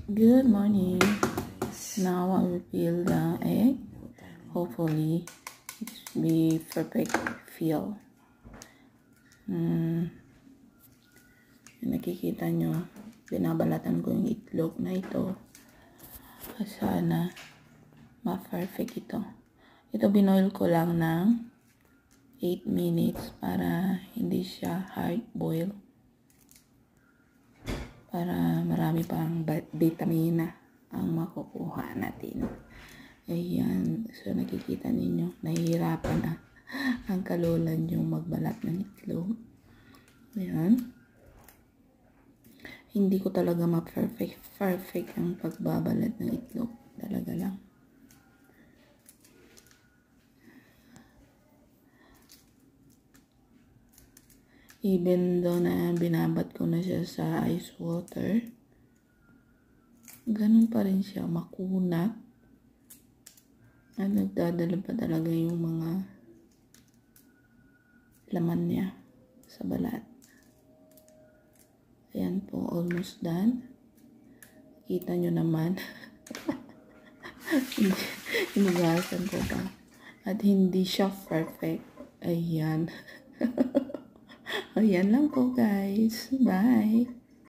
Good morning. Now I will peel the egg. Hopefully, it be perfect feel. Nakikita nyo, binabalatan ko yung itlog na ito. Sana ma-perfect ito. Ito binoil ko lang ng 8 minutes para hindi siya hard boil. Para marami pang vitamina ang makukuha natin. Ayan. So, nakikita ninyo, nahihirapan na ang kalulan yung magbalat ng itlog. Ayan. Hindi ko talaga ma-perfect ang pagbabalat ng itlog. Talaga lang. Even though na binabat ko na siya sa ice water, ganun pa rin siya makunat. At nagdadala pa talaga yung mga laman niya sa balat. Ayan po, almost done. Kita nyo naman. Inugasan ko pa. At hindi siya perfect. Ayan. Ayan lang po guys. Bye.